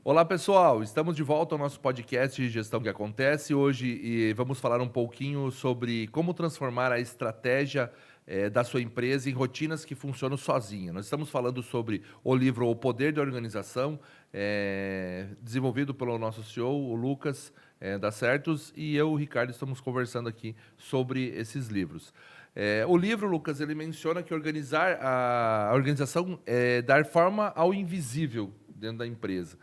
Olá, pessoal. Estamos de volta ao nosso podcast de Gestão que Acontece. Hoje vamos falar um pouquinho sobre como transformar a estratégia da sua empresa em rotinas que funcionam sozinha. Nós estamos falando sobre o livro O Poder da Organização, desenvolvido pelo nosso CEO, o Lucas da Certos, e eu, o Ricardo, estamos conversando aqui sobre esses livros. O livro, Lucas, ele menciona que a organização é dar forma ao invisível dentro da empresa.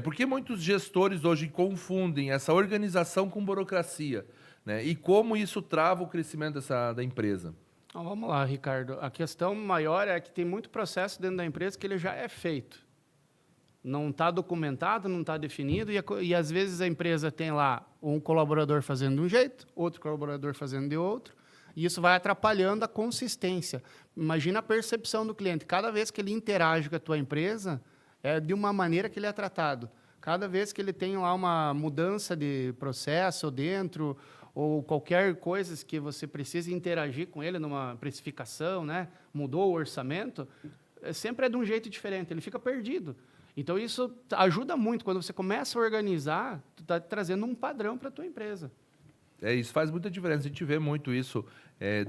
Porque muitos gestores hoje confundem essa organização com burocracia, né? E como isso trava o crescimento da empresa. Então, vamos lá, Ricardo. A questão maior é que tem muito processo dentro da empresa que ele já é feito. Não está documentado, não está definido, e às vezes a empresa tem lá um colaborador fazendo de um jeito, outro colaborador fazendo de outro, e isso vai atrapalhando a consistência. Imagina a percepção do cliente. Cada vez que ele interage com a tua empresa, é de uma maneira que ele é tratado. Cada vez que ele tem lá uma mudança de processo dentro, ou qualquer coisa que você precise interagir com ele numa precificação, né? Mudou o orçamento, sempre é de um jeito diferente, ele fica perdido. Então, isso ajuda muito. Quando você começa a organizar, tu está trazendo um padrão para a tua empresa. Isso faz muita diferença. A gente vê muito isso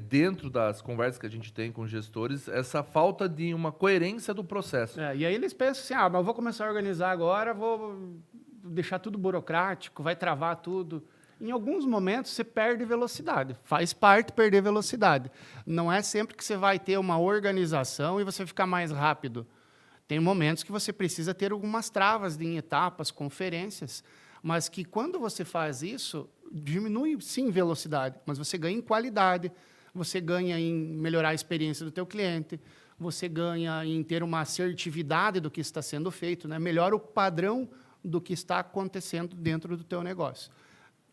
dentro das conversas que a gente tem com gestores, essa falta de uma coerência do processo. E aí eles pensam assim, mas eu vou começar a organizar agora, vou deixar tudo burocrático, vai travar tudo. Em alguns momentos, você perde velocidade. Faz parte perder velocidade. Não é sempre que você vai ter uma organização e você ficar mais rápido. Tem momentos que você precisa ter algumas travas em etapas, conferências, mas que quando você faz isso, diminui, sim, velocidade, mas você ganha em qualidade, você ganha em melhorar a experiência do teu cliente, você ganha em ter uma assertividade do que está sendo feito, né? Melhora o padrão do que está acontecendo dentro do teu negócio.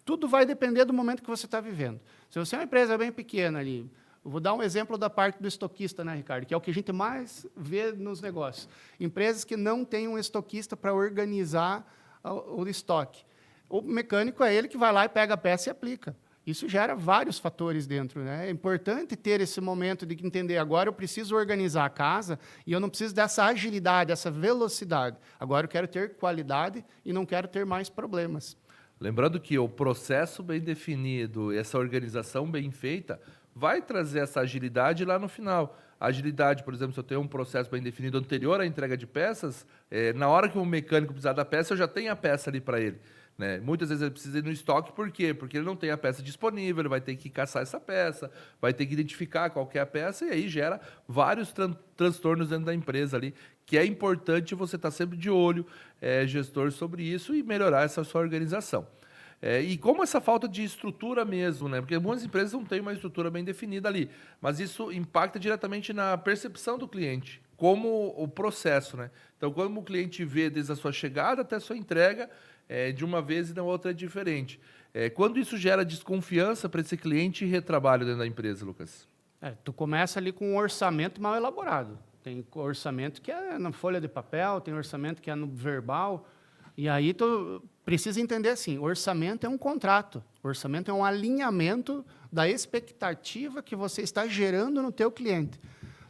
Tudo vai depender do momento que você está vivendo. Se você é uma empresa bem pequena ali, eu vou dar um exemplo da parte do estoquista, né, Ricardo? Que é o que a gente mais vê nos negócios. Empresas que não têm um estoquista para organizar o estoque. O mecânico é ele que vai lá e pega a peça e aplica. Isso gera vários fatores dentro, né? É importante ter esse momento de entender, agora eu preciso organizar a casa e eu não preciso dessa agilidade, dessa velocidade. Agora eu quero ter qualidade e não quero ter mais problemas. Lembrando que o processo bem definido, essa organização bem feita, vai trazer essa agilidade lá no final. A agilidade, por exemplo, se eu tenho um processo bem definido anterior à entrega de peças, na hora que o mecânico precisar da peça, eu já tenho a peça ali para ele. Né? Muitas vezes ele precisa ir no estoque, por quê? Porque ele não tem a peça disponível, ele vai ter que caçar essa peça, vai ter que identificar qual que é a peça, e aí gera vários transtornos dentro da empresa ali, que é importante você estar sempre de olho, gestor, sobre isso e melhorar essa sua organização. E como essa falta de estrutura mesmo, né? Porque algumas empresas não têm uma estrutura bem definida ali, mas isso impacta diretamente na percepção do cliente, como o processo, né? Então, como o cliente vê desde a sua chegada até a sua entrega, de uma vez e na outra é diferente. Quando isso gera desconfiança para esse cliente e retrabalho dentro da empresa, Lucas? Tu começa ali com um orçamento mal elaborado. Tem orçamento que é na folha de papel, tem orçamento que é no verbal. E aí tu precisa entender assim, orçamento é um contrato. Orçamento é um alinhamento da expectativa que você está gerando no teu cliente.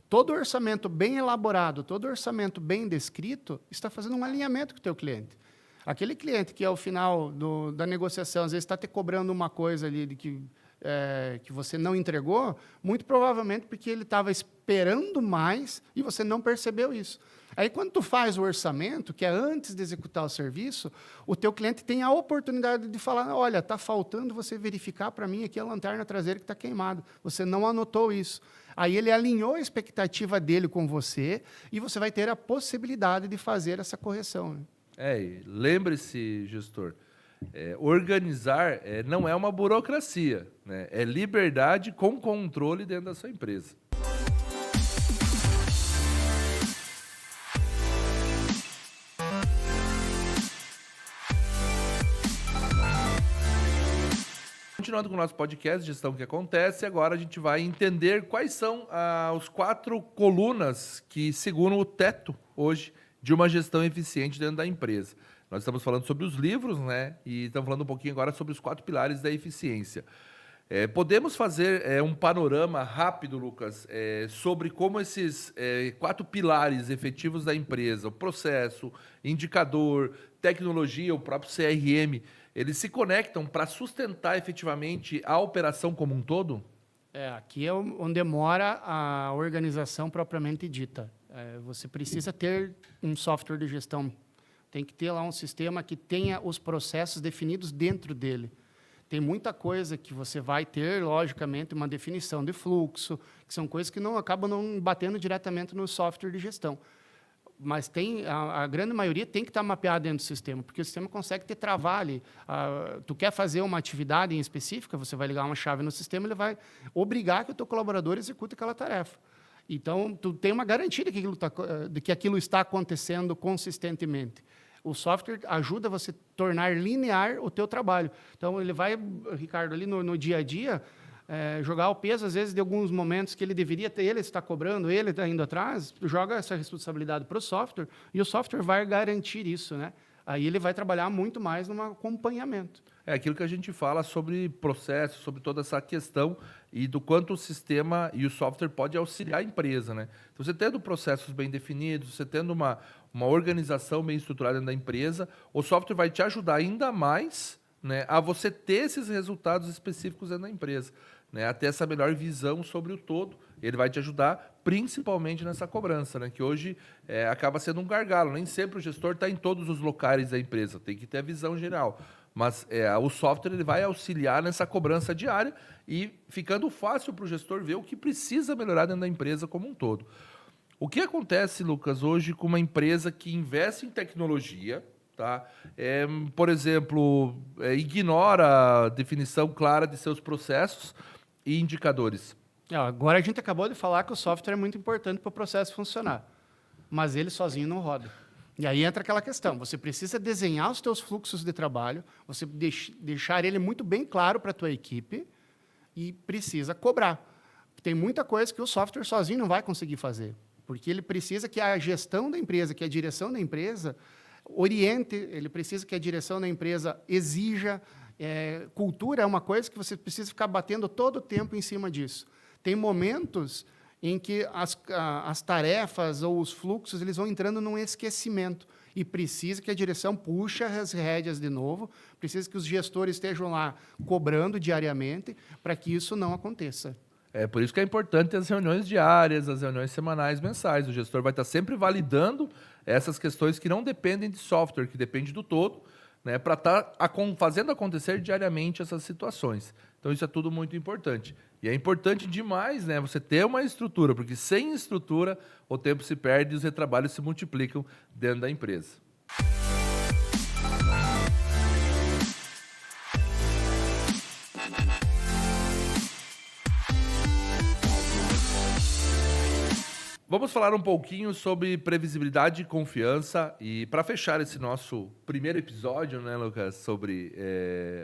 Todo orçamento bem elaborado, todo orçamento bem descrito, está fazendo um alinhamento com o teu cliente. Aquele cliente que, ao final da negociação, às vezes está te cobrando uma coisa ali de que você não entregou, muito provavelmente porque ele estava esperando mais e você não percebeu isso. Aí, quando tu faz o orçamento, que é antes de executar o serviço, o teu cliente tem a oportunidade de falar, olha, está faltando você verificar para mim aqui a lanterna traseira que está queimada. Você não anotou isso. Aí ele alinhou a expectativa dele com você e você vai ter a possibilidade de fazer essa correção, né? Lembre-se, gestor, organizar não é uma burocracia, né? É liberdade com controle dentro da sua empresa. Continuando com o nosso podcast, Gestão que Acontece, agora a gente vai entender quais são os 4 colunas que seguram o teto hoje de uma gestão eficiente dentro da empresa. Nós estamos falando sobre os livros, né? E estamos falando um pouquinho agora sobre os 4 pilares da eficiência. Podemos fazer um panorama rápido, Lucas, sobre como esses 4 pilares efetivos da empresa, o processo, indicador, tecnologia, o próprio CRM, eles se conectam para sustentar efetivamente a operação como um todo? Aqui é onde mora a organização propriamente dita. Você precisa ter um software de gestão. Tem que ter lá um sistema que tenha os processos definidos dentro dele. Tem muita coisa que você vai ter, logicamente, uma definição de fluxo, que são coisas que acabam não batendo diretamente no software de gestão. Mas a grande maioria tem que estar mapeada dentro do sistema, porque o sistema consegue te travar ali. Tu quer fazer uma atividade em específica, você vai ligar uma chave no sistema, ele vai obrigar que o teu colaborador execute aquela tarefa. Então, tu tem uma garantia de que aquilo está acontecendo consistentemente. O software ajuda você a tornar linear o teu trabalho. Então, ele vai, Ricardo, ali no dia a dia, jogar o peso, às vezes, de alguns momentos que ele deveria ter, ele está cobrando, ele está indo atrás, joga essa responsabilidade para o software, e o software vai garantir isso, né? Aí ele vai trabalhar muito mais no acompanhamento. É aquilo que a gente fala sobre processo, sobre toda essa questão e do quanto o sistema e o software pode auxiliar a empresa, né? Então, você tendo processos bem definidos, você tendo uma organização bem estruturada dentro da empresa, o software vai te ajudar ainda mais, né, a você ter esses resultados específicos dentro da empresa, né, a ter essa melhor visão sobre o todo. Ele vai te ajudar principalmente nessa cobrança, né, que hoje acaba sendo um gargalo. Nem sempre o gestor está em todos os locais da empresa, tem que ter a visão geral. Mas o software ele vai auxiliar nessa cobrança diária e ficando fácil para o gestor ver o que precisa melhorar dentro da empresa como um todo. O que acontece, Lucas, hoje com uma empresa que investe em tecnologia, tá? Por exemplo, ignora a definição clara de seus processos e indicadores? Agora a gente acabou de falar que o software é muito importante para o processo funcionar, mas ele sozinho não roda. E aí entra aquela questão, você precisa desenhar os teus fluxos de trabalho, você deixar ele muito bem claro para a tua equipe e precisa cobrar. Tem muita coisa que o software sozinho não vai conseguir fazer, porque ele precisa que a gestão da empresa, que a direção da empresa oriente, ele precisa que a direção da empresa exija. Cultura é uma coisa que você precisa ficar batendo todo o tempo em cima disso. Tem momentos em que as tarefas ou os fluxos eles vão entrando num esquecimento e precisa que a direção puxe as rédeas de novo, precisa que os gestores estejam lá cobrando diariamente para que isso não aconteça. Por isso que é importante as reuniões diárias, as reuniões semanais, mensais. O gestor vai estar sempre validando essas questões que não dependem de software, que depende do todo, né, para estar fazendo acontecer diariamente essas situações. Então, isso é tudo muito importante. E é importante demais, né, você ter uma estrutura, porque sem estrutura o tempo se perde e os retrabalhos se multiplicam dentro da empresa. Vamos falar um pouquinho sobre previsibilidade e confiança. E para fechar esse nosso primeiro episódio, né, Lucas, sobre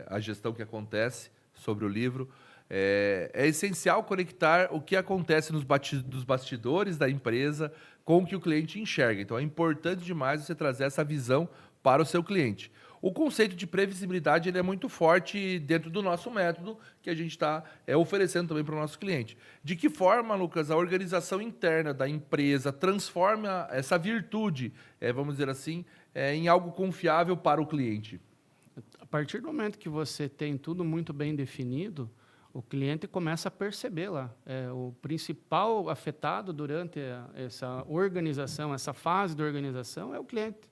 a gestão que acontece, sobre o livro, é essencial conectar o que acontece nos bastidores da empresa com o que o cliente enxerga. Então, é importante demais você trazer essa visão para o seu cliente. O conceito de previsibilidade ele é muito forte dentro do nosso método que a gente está oferecendo também para o nosso cliente. De que forma, Lucas, a organização interna da empresa transforma essa virtude, vamos dizer assim, em algo confiável para o cliente? A partir do momento que você tem tudo muito bem definido, o cliente começa a perceber lá. O principal afetado durante essa organização, essa fase de organização, é o cliente.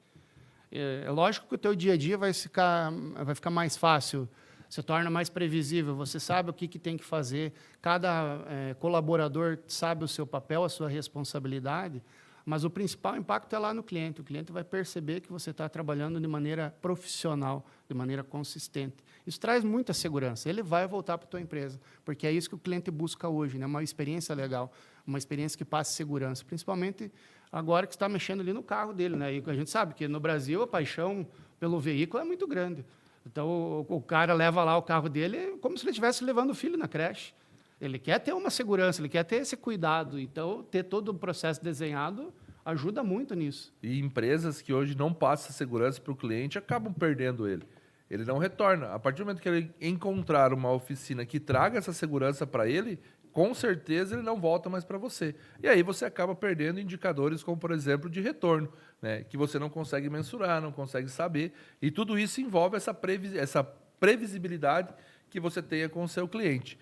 É lógico que o teu dia a dia vai ficar mais fácil, se torna mais previsível, você sabe o que tem que fazer, cada colaborador sabe o seu papel, a sua responsabilidade, mas o principal impacto é lá no cliente. O cliente vai perceber que você está trabalhando de maneira profissional, de maneira consistente. Isso traz muita segurança. Ele vai voltar para a tua empresa, porque é isso que o cliente busca hoje, né? Uma experiência legal, uma experiência que passe segurança, principalmente agora que está mexendo ali no carro dele, né? E a gente sabe que no Brasil a paixão pelo veículo é muito grande. Então o cara leva lá o carro dele como se ele estivesse levando o filho na creche. Ele quer ter uma segurança, ele quer ter esse cuidado. Então ter todo o processo desenhado ajuda muito nisso. E empresas que hoje não passam segurança para o cliente acabam perdendo ele. ele não retorna. A partir do momento que ele encontrar uma oficina que traga essa segurança para ele, com certeza ele não volta mais para você. E aí você acaba perdendo indicadores como, por exemplo, de retorno, né? Que você não consegue mensurar, não consegue saber. E tudo isso envolve essa previsibilidade que você tenha com o seu cliente.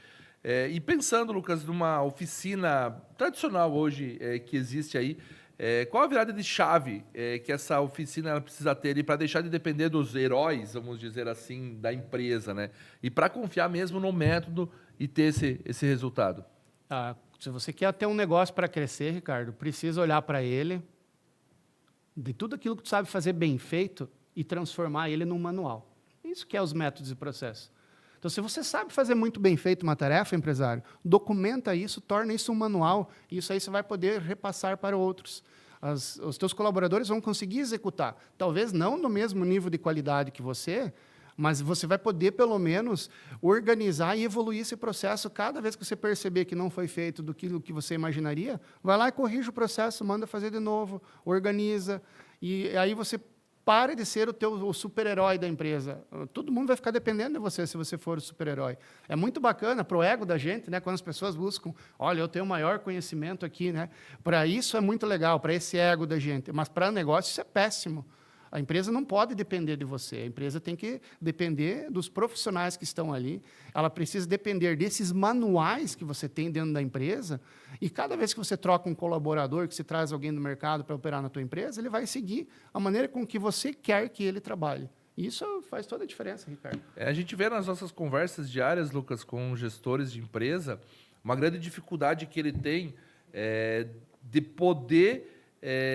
E pensando, Lucas, numa oficina tradicional hoje que existe aí, qual a virada de chave que essa oficina ela precisa ter para deixar de depender dos heróis, vamos dizer assim, da empresa, né? E para confiar mesmo no método e ter esse resultado? Se você quer ter um negócio para crescer, Ricardo, precisa olhar para ele, de tudo aquilo que tu sabe fazer bem feito e transformar ele num manual. Isso que é os métodos e processos. Então, se você sabe fazer muito bem feito uma tarefa, empresário, documenta isso, torna isso um manual, e isso aí você vai poder repassar para outros. Os teus colaboradores vão conseguir executar. Talvez não no mesmo nível de qualidade que você, mas você vai poder, pelo menos, organizar e evoluir esse processo. Cada vez que você perceber que não foi feito do que você imaginaria, vai lá e corrige o processo, manda fazer de novo, organiza, e aí você pare de ser o super-herói da empresa. Todo mundo vai ficar dependendo de você se você for o super-herói. É muito bacana para o ego da gente, né? Quando as pessoas buscam, olha, eu tenho maior conhecimento aqui, né? Para isso é muito legal, para esse ego da gente. Mas para negócio isso é péssimo. A empresa não pode depender de você. A empresa tem que depender dos profissionais que estão ali. Ela precisa depender desses manuais que você tem dentro da empresa. E cada vez que você troca um colaborador, que você traz alguém do mercado para operar na tua empresa, ele vai seguir a maneira com que você quer que ele trabalhe. Isso faz toda a diferença, Ricardo. A gente vê nas nossas conversas diárias, Lucas, com gestores de empresa, uma grande dificuldade que ele tem de poder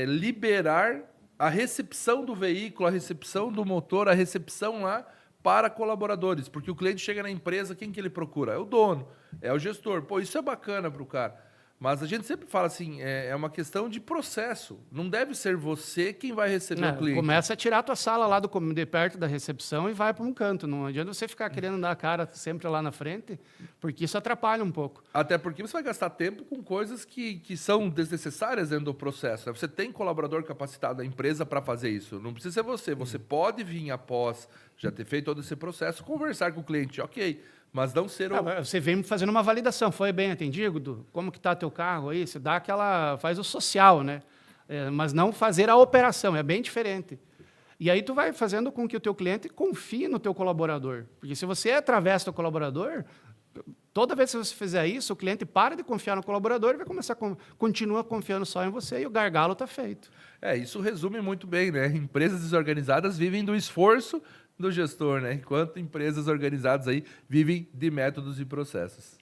liberar a recepção do veículo, a recepção do motor, a recepção lá para colaboradores. Porque o cliente chega na empresa, quem que ele procura? É o dono, é o gestor. Pô, isso é bacana para o cara. Mas a gente sempre fala assim, é uma questão de processo. Não deve ser você quem vai receber o cliente. Começa a tirar a tua sala lá de perto da recepção e vai para um canto. Não adianta você ficar querendo dar a cara sempre lá na frente, porque isso atrapalha um pouco. Até porque você vai gastar tempo com coisas que são desnecessárias dentro do processo. Você tem colaborador capacitado da empresa para fazer isso. Não precisa ser você. Você pode vir após já ter feito todo esse processo, conversar com o cliente. Ok, mas não ser Você vem fazendo uma validação. Foi bem atendido? Como que está teu carro aí? Você dá faz o social, né? Mas não fazer a operação. É bem diferente. E aí tu vai fazendo com que o teu cliente confie no teu colaborador. Porque se você atravessa o teu colaborador, toda vez que você fizer isso, o cliente para de confiar no colaborador e vai começar continua confiando só em você e o gargalo está feito. Isso resume muito bem, né? Empresas desorganizadas vivem do esforço do gestor, né? Enquanto empresas organizadas aí vivem de métodos e processos.